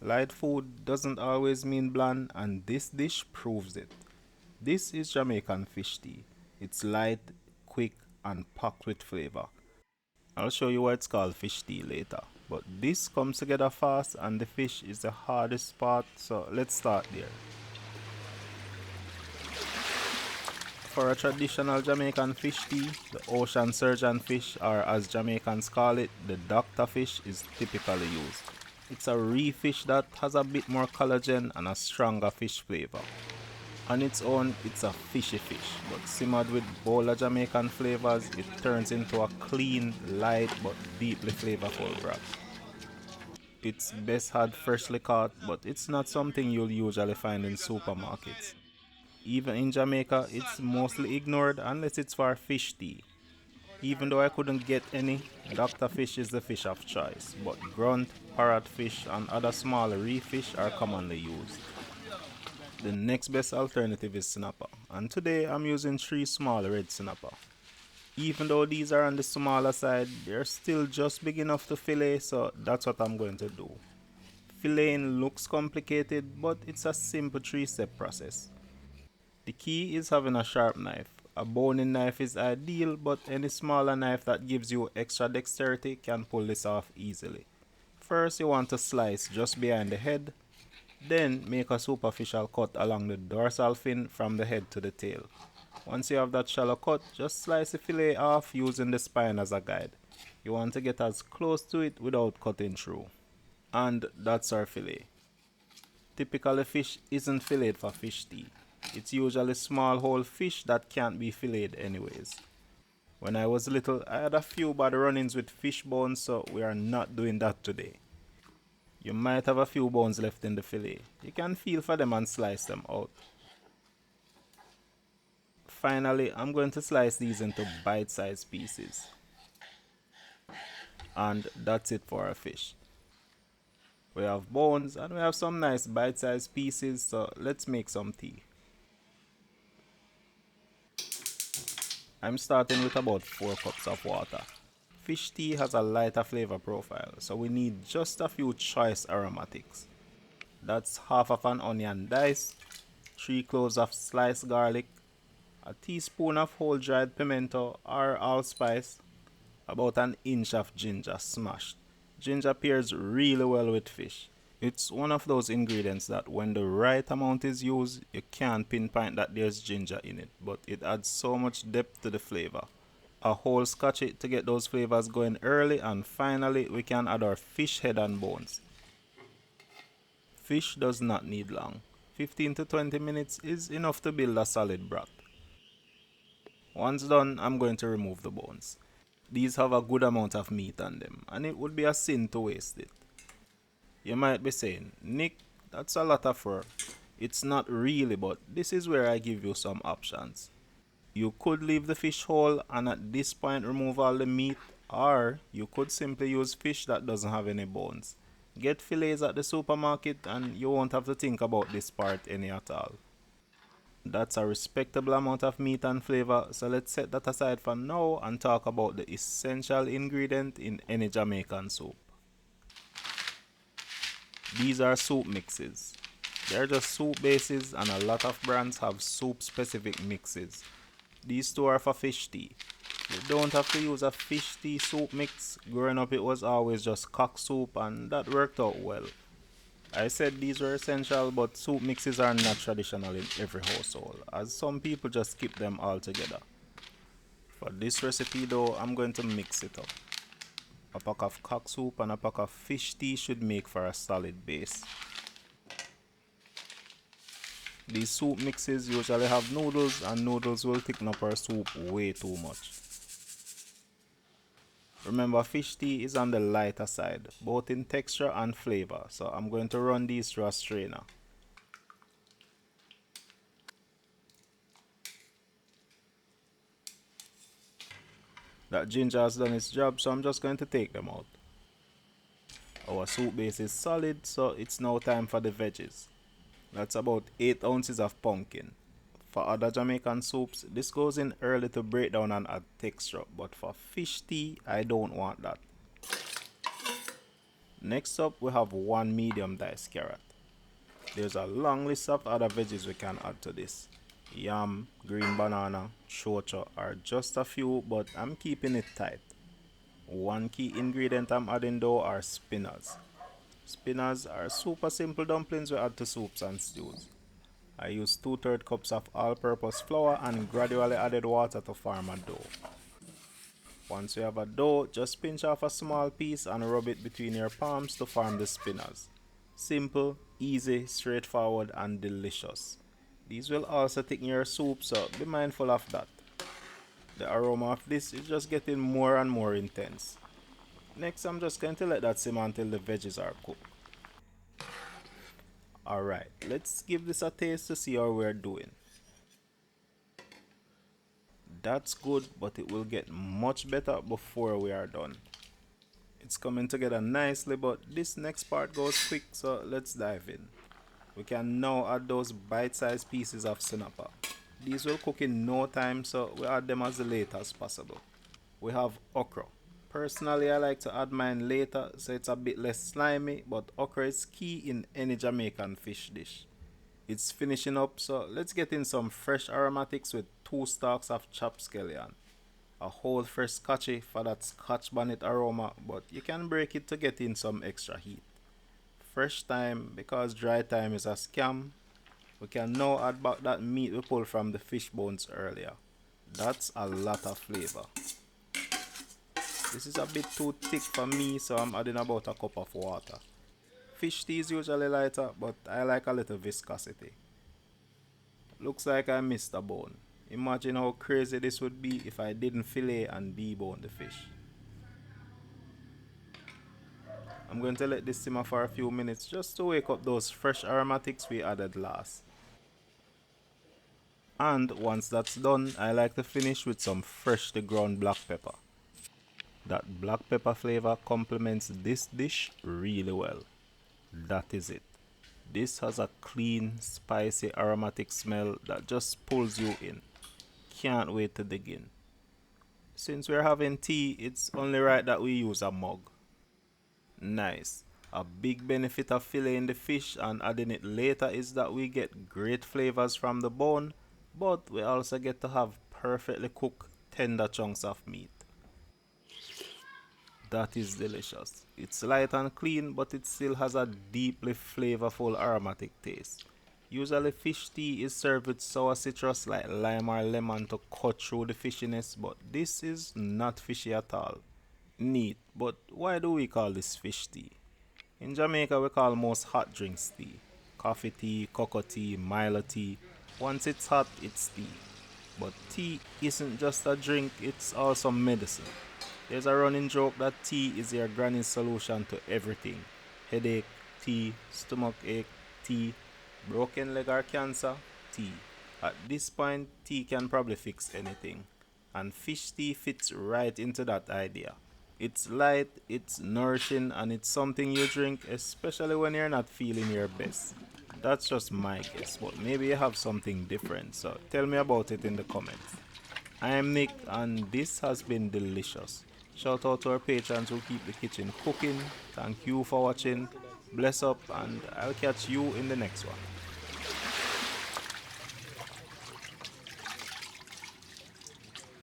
Light food doesn't always mean bland, and this dish proves it. This is Jamaican fish tea. It's light, quick, and packed with flavor. I'll show you why it's called fish tea later. But this comes together fast, and the fish is the hardest part, so let's start there. For a traditional Jamaican fish tea, the ocean surgeon fish, or as Jamaicans call it, the doctor fish, is typically used. It's a reef fish that has a bit more collagen and a stronger fish flavor. On its own, it's a fishy fish, but simmered with bold Jamaican flavors, it turns into a clean, light, but deeply flavorful broth. It's best had freshly caught, but it's not something you'll usually find in supermarkets. Even in Jamaica, it's mostly ignored unless it's for fish tea. Even though I couldn't get any, Dr. Fish is the fish of choice, but grunt, parrotfish, and other small reef fish are commonly used. The next best alternative is snapper, and today I'm using 3 small red snapper. Even though these are on the smaller side, they're still just big enough to fillet, so that's what I'm going to do. Filleting looks complicated, but it's a simple 3-step process. The key is having a sharp knife. A boning knife is ideal, but any smaller knife that gives you extra dexterity can pull this off easily. First, you want to slice just behind the head, then make a superficial cut along the dorsal fin from the head to the tail. Once you have that shallow cut, just slice the fillet off using the spine as a guide. You want to get as close to it without cutting through. And that's our fillet. Typically, fish isn't filleted for fish tea. It's usually small whole fish that can't be filleted anyways. When I was little, I had a few bad run-ins with fish bones, so we are not doing that today. You might have a few bones left in the fillet. You can feel for them and slice them out. Finally, I'm going to slice these into bite-sized pieces. And that's it for our fish. We have bones and we have some nice bite-sized pieces, so let's make some tea. I'm starting with about 4 cups of water. Fish tea has a lighter flavor profile, so we need just a few choice aromatics. That's half of an onion diced, 3 cloves of sliced garlic, a teaspoon of whole dried pimento or allspice, about an inch of ginger smashed. Ginger pairs really well with fish. It's one of those ingredients that when the right amount is used, you can't pinpoint that there's ginger in it, but it adds so much depth to the flavor. A whole scotch it to get those flavors going early, and finally we can add our fish head and bones. Fish does not need long. 15 to 20 minutes is enough to build a solid broth. Once done, I'm going to remove the bones. These have a good amount of meat on them, and it would be a sin to waste it. You might be saying, Nick, that's a lot of fur. It's not really, but this is where I give you some options. You could leave the fish whole and at this point remove all the meat, or you could simply use fish that doesn't have any bones. Get fillets at the supermarket and you won't have to think about this part any at all. That's a respectable amount of meat and flavor, so let's set that aside for now and talk about the essential ingredient in any Jamaican soup. These are soup mixes. They're just soup bases, and a lot of brands have soup specific mixes. These two are for fish tea. You don't have to use a fish tea soup mix. Growing up it was always just cock soup and that worked out well. I said these were essential, but soup mixes are not traditional in every household, as some people just skip them altogether. For this recipe though, I'm going to mix it up. A pack of cock soup and a pack of fish tea should make for a solid base. These soup mixes usually have noodles, and noodles will thicken up our soup way too much. Remember, fish tea is on the lighter side, both in texture and flavor, so I'm going to run these through a strainer. That ginger has done its job, so I'm just going to take them out. Our soup base is solid, so it's now time for the veggies. That's about 8 ounces of pumpkin. For other Jamaican soups, this goes in early to break down and add texture, but for fish tea, I don't want that. Next up, we have one medium diced carrot. There's a long list of other veggies we can add to this. Yam, green banana, chocha are just a few, but I'm keeping it tight. One key ingredient I'm adding though are spinners. Spinners are super simple dumplings we add to soups and stews. I used 2/3 cups of all-purpose flour and gradually added water to form a dough. Once you have a dough, just pinch off a small piece and rub it between your palms to form the spinners. Simple, easy, straightforward and delicious. These will also thicken your soup, so be mindful of that. The aroma of this is just getting more and more intense. Next, I'm just going to let that simmer until the veggies are cooked. Alright, let's give this a taste to see how we're doing. That's good, but it will get much better before we are done. It's coming together nicely, but this next part goes quick, so let's dive in. We can now add those bite-sized pieces of sinapa. These will cook in no time, so we add them as late as possible. We have okra. Personally, I like to add mine later so it's a bit less slimy, but okra is key in any Jamaican fish dish. It's finishing up, so let's get in some fresh aromatics with 2 stalks of chopped scallion. A whole fresh scotchy for that scotch bonnet aroma, but you can break it to get in some extra heat. Fresh thyme, because dry thyme is a scam. We can now add back that meat we pulled from the fish bones earlier. That's a lot of flavor. This is a bit too thick for me, so I'm adding about a cup of water. Fish tea is usually lighter, but I like a little viscosity. Looks like I missed a bone. Imagine how crazy this would be if I didn't fillet and debone the fish. I'm going to let this simmer for a few minutes just to wake up those fresh aromatics we added last. And once that's done, I like to finish with some freshly ground black pepper. That black pepper flavor complements this dish really well. That is it. This has a clean, spicy, aromatic smell that just pulls you in. Can't wait to dig in. Since we're having tea, it's only right that we use a mug. Nice. A big benefit of filleting the fish and adding it later is that we get great flavors from the bone, but we also get to have perfectly cooked, tender chunks of meat. That is delicious. It's light and clean, but it still has a deeply flavorful aromatic taste. Usually fish tea is served with sour citrus like lime or lemon to cut through the fishiness, but this is not fishy at all. Neat, but why do we call this fish tea? In Jamaica we call most hot drinks tea. Coffee tea, cocoa tea, Milo tea. Once it's hot, it's tea. But tea isn't just a drink, it's also medicine. There's a running joke that tea is your granny's solution to everything. Headache, tea, stomach ache, tea, broken leg or cancer, tea. At this point, tea can probably fix anything. And fish tea fits right into that idea. It's light, it's nourishing, and it's something you drink, especially when you're not feeling your best. That's just my guess, but maybe you have something different, so tell me about it in the comments. I am Nick, and this has been delicious. Shout out to our patrons who keep the kitchen cooking. Thank you for watching. Bless up, and I'll catch you in the next one.